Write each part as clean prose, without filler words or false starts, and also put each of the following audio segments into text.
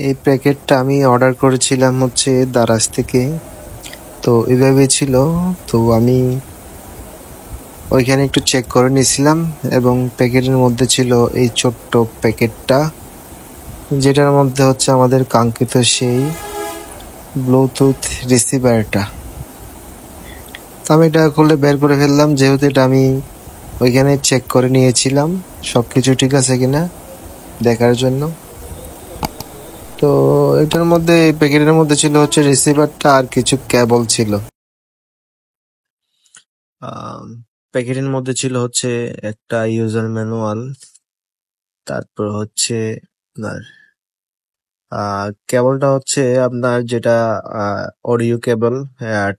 এই প্যাকেটটা আমি অর্ডার করেছিলাম হচ্ছে দারাজ থেকে। তো এভাবে ছিল। তো আমি ওইখানে একটু চেক করে নিয়েছিলাম এবং প্যাকেটের মধ্যে ছিল এই ছোট্ট প্যাকেটটা, যেটার মধ্যে হচ্ছে আমাদের কাঙ্ক্ষিত সেই ব্লুটুথ রিসিভারটা। তো আমি এটা খুলে বের করে ফেললাম, যেহেতু এটা আমি ওইখানে চেক করে নিয়েছিলাম সবকিছু ঠিক আছে কিনা দেখার জন্য। তো এটার মধ্যে, প্যাকেটের মধ্যে ছিল হচ্ছে রিসিভারটা আর কিছু কেবল ছিল। প্যাকেটের মধ্যে ছিল হচ্ছে একটা ইউজার ম্যানুয়াল, তারপর হচ্ছে আপনার কেবলটা হচ্ছে আপনার যেটা অডিও কেবল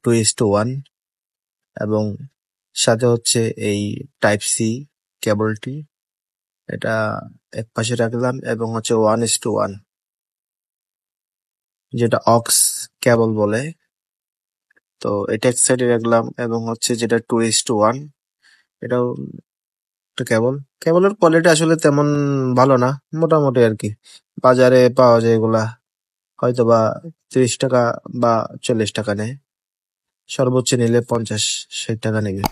2:1, এবং সাথে হচ্ছে এই টাইপ সি কেবলটি, এটা এক পাশে রাখলাম, এবং হচ্ছে 1:1 যেটা অক্স কেবল বলে, তো এটা এক সাইডে রাখলাম, এবং হচ্ছে যেটা 2:1 এটাও একটা কেবল। কেবলের কোয়ালিটি আসলে তেমন ভালো না, মোটামুটি আর কি। বাজারে পাওয়া যায় এগুলা হয়তো বা 30 টাকা বা 40 টাকা নেয়, সর্বোচ্চ নিলে 50-60 টাকা নেবে।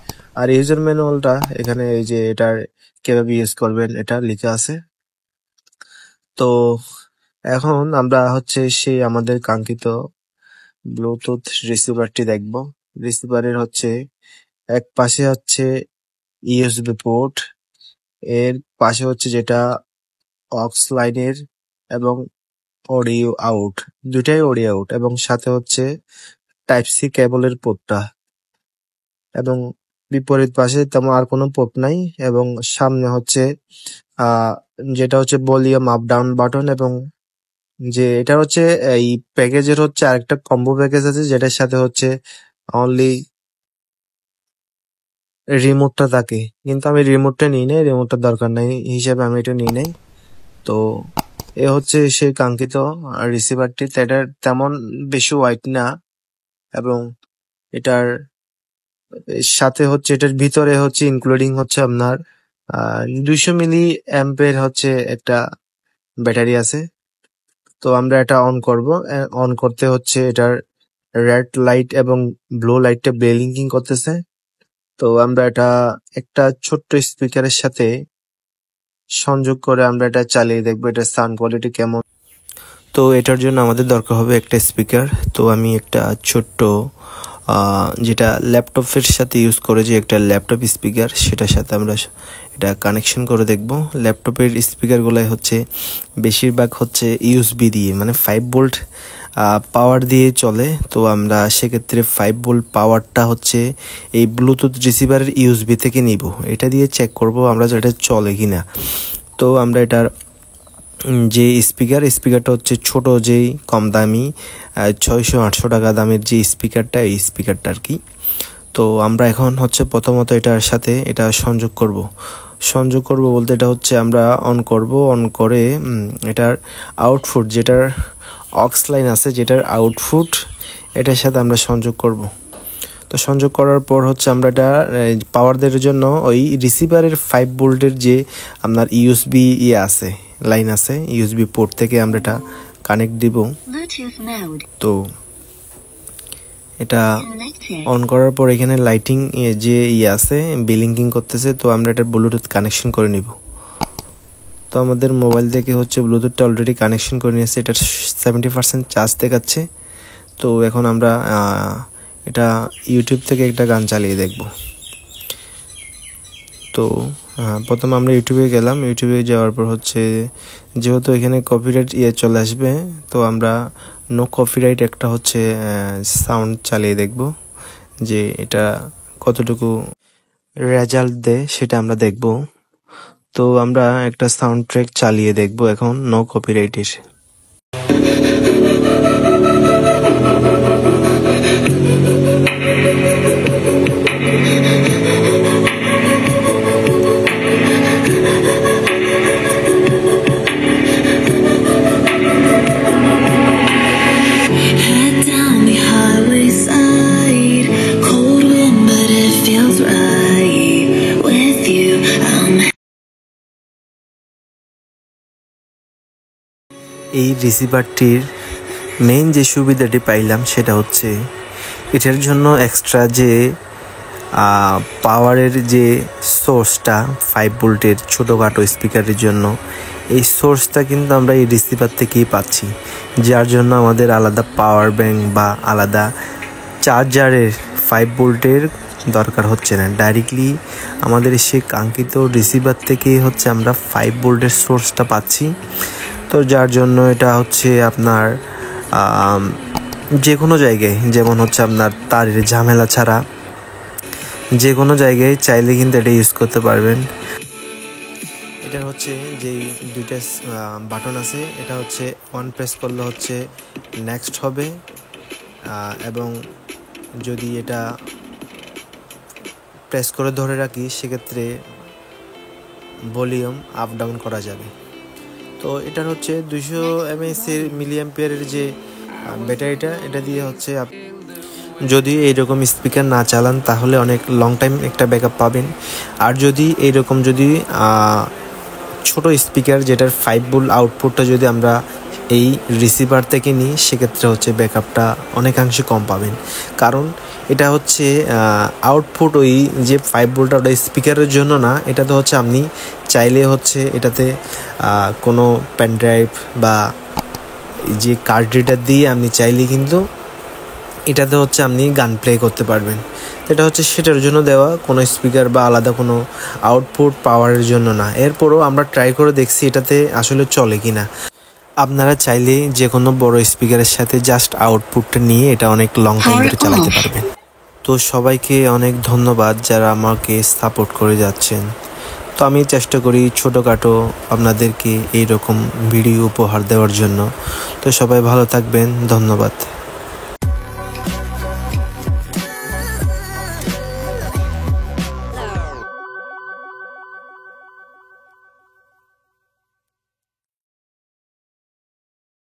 আর ইউজার ম্যানুয়ালটা এখানে এই যে এটার কিভাবে ইউজ করবেন এটা লেখা আছে। তো এখন আমরা হচ্ছে সেই আমাদের কাঙ্ক্ষিত ব্লুটুথ রিসিভারটি দেখব। রিসিভারের হচ্ছে এক পাশে হচ্ছে ইউএসবি পোর্ট, এর পাশে হচ্ছে যেটা অক্স লাইনের এবং অডিও আউট, দুটাই অডিও আউট, এবং সাথে হচ্ছে টাইপ সি কেবলের পোর্টটা, এবং বিপরীত পাশে তেমন আর কোনো পোর্ট নাই, এবং সামনে হচ্ছে আহ যেটা হচ্ছে ভলিউম আপ ডাউন বাটন, এবং যে এটা হচ্ছে এই প্যাকেজের হচ্ছে আরেকটা কম্বো প্যাকেজ আছে যেটার সাথে হচ্ছে অনলি রিমোটটা থাকে, কিন্তু আমি রিমোটটা নিই নাই, রিমোটটার দরকার নাই হিসাবে আমি এটা নিই নাই। তো এ হচ্ছে সেই কাঙ্ক্ষিত রিসিভারটি, এটার তেমন বেশি ওয়াইড না, এবং এটার সাথে হচ্ছে এটার ভিতরে হচ্ছে ইনক্লুডিং হচ্ছে আপনার 200 মিলি অ্যাম্পের হচ্ছে একটা ব্যাটারি আছে। তো আমরা এটা অন করব, অন করতে হচ্ছে এটার রেড লাইট এবং ব্লু লাইটটা ব্লিঙ্কিং করতেছে। তো আমরা এটা একটা ছোট্ট স্পিকারের সাথে সংযোগ করে আমরা এটা চালিয়ে দেখবো এটা সাউন্ড কোয়ালিটি কেমন। তো এটার জন্য আমাদের দরকার হবে একটা স্পিকার। তো আমি একটা ছোট্ট যেটা ল্যাপটপের সাথে ইউজ করে যে একটা ল্যাপটপ স্পিকার, সেটার সাথে আমরা এটা কানেকশন করে দেখব। ল্যাপটপের স্পিকারগুলাই হচ্ছে বেশিরভাগ হচ্ছে ইউএসবি দিয়ে, মানে 5 ভোল্ট পাওয়ার দিয়ে চলে। তো আমরা সেক্ষেত্রে 5 ভোল্ট পাওয়ারটা হচ্ছে এই ব্লুটুথ রিসিভারের ইউএসবি থেকে নিব, এটা দিয়ে চেক করব আমরা যেটা চলে কিনা। তো আমরা এটার যে স্পিকারটা হচ্ছে ছোট, যেই কম দামি 600-800 টাকা দামের যে স্পিকারটা, এই স্পিকারটা আর কি। তো আমরা এখন হচ্ছে প্রথমত এটার সাথে এটা সংযোগ করব বলতে এটা হচ্ছে আমরা অন করব, অন করে এটার আউটপুট, যেটার অক্স লাইন আছে, যেটার আউটপুট এটার সাথে আমরা সংযোগ করব। তো সংযোগ করার পর হচ্ছে আমরা এটা পাওয়ার দেওয়ার জন্য ওই রিসিভারের 5 ভোল্টের যে আপনার ইউএসবি আছে, লাইন আছে, ইউএসবি পোর্ট থেকে আমরা এটা কানেক্ট দিব। তো এটা অন করার পর এখানে লাইটিং যে আছে ব্লিঙ্কিং করতেছে, তো আমরা এটা ব্লুটুথ কানেকশন করে নিব। তো আমাদের মোবাইল থেকে হচ্ছে ব্লুটুথটা অলরেডি কানেকশন করে নিয়েছে, এটা 70% চার্জ দেখাচ্ছে। তো এখন আমরা এটা ইউটিউব থেকে একটা গান চালিয়ে দেখব। তো প্রথমে আমরা ইউটিউবে গেলাম, ইউটিউবে যাওয়ার পর হচ্ছে যেহেতু এখানে কপিরাইট চলে আসবে, তো আমরা নো কপিরাইট একটা হচ্ছে সাউন্ড চালিয়ে দেখব, যে এটা কতটুকু রেজাল্ট দেয় সেটা আমরা দেখব। তো আমরা একটা সাউন্ড ট্র্যাক চালিয়ে দেখব এখন নো কপিরাইটের। এই রিসিভারটির মেইন যে সুবিধাটি পাইলাম সেটা হচ্ছে এটার জন্য এক্সট্রা যে পাওয়ারের যে সোর্সটা 5 ভোল্টের ছোটোখাটো স্পিকারের জন্য, এই সোর্সটা কিন্তু আমরা এই রিসিভার থেকেই পাচ্ছি, যার জন্য আমাদের আলাদা পাওয়ার ব্যাংক বা আলাদা চার্জারের 5 ভোল্টের দরকার হচ্ছে না। ডাইরেক্টলি আমাদের সেই কাঙ্ক্ষিত রিসিভার থেকেই হচ্ছে আমরা 5 ভোল্টের সোর্সটা পাচ্ছি। তো যার জন্য এটা হচ্ছে আপনার যে কোনো জায়গায়, যেমন হচ্ছে আপনার তারের ঝামেলা ছাড়া যে কোনো জায়গায় চাইলে কিন্তু এটা ইউজ করতে পারবেন। এটা হচ্ছে যেই দুইটা বাটন আছে, এটা হচ্ছে ওয়ান প্রেস করলে হচ্ছে নেক্সট হবে, এবং যদি এটা প্রেস করে ধরে রাখি সেক্ষেত্রে ভলিউম আপ ডাউন করা যাবে। তো এটার হচ্ছে 200 mAh মিলিঅ্যাম্পিয়ারের যে ব্যাটারিটা, এটা দিয়ে হচ্ছে যদি এইরকম স্পিকার না চালান তাহলে অনেক লং টাইম একটা ব্যাকআপ পাবেন। আর যদি এইরকম যদি ছোট স্পিকার যেটার 5 ভোল্ট আউটপুটটা যদি আমরা এই রিসিভার থেকে নিই সেক্ষেত্রে হচ্ছে ব্যাকআপটা অনেকাংশে কম পাবেন, কারণ এটা হচ্ছে আউটপুট ওই যে 5 ভোল্টটা ওটা স্পিকারের জন্য না, এটা তো হচ্ছে আপনি চাইলে হচ্ছে এটাতে কোনো পেন ড্রাইভ বা যে কার্ড রিডার দিয়ে আপনি চাইলে কিন্তু এটাতে হচ্ছে আপনি গান প্লে করতে পারবেন। এটা হচ্ছে সেটার জন্য দেওয়া, কোনো স্পিকার বা আলাদা কোনো আউটপুট পাওয়ারের জন্য না। এরপরও আমরা ট্রাই করে দেখছি এটাতে আসলে চলে কি না। আপনারা চাইলে যে কোনো বড় স্পিকারের সাথে জাস্ট আউটপুটটা নিয়ে এটা অনেক লং টাইম ধরে চালাতে পারবেন। তো সবাইকে অনেক ধন্যবাদ যারা আমাকে সাপোর্ট করে যাচ্ছেন। তো আমি চেষ্টা করি ছোটোখাটো আপনাদেরকে এইরকম ভিডিও উপহার দেওয়ার জন্য। তো সবাই ভালো থাকবেন, ধন্যবাদ।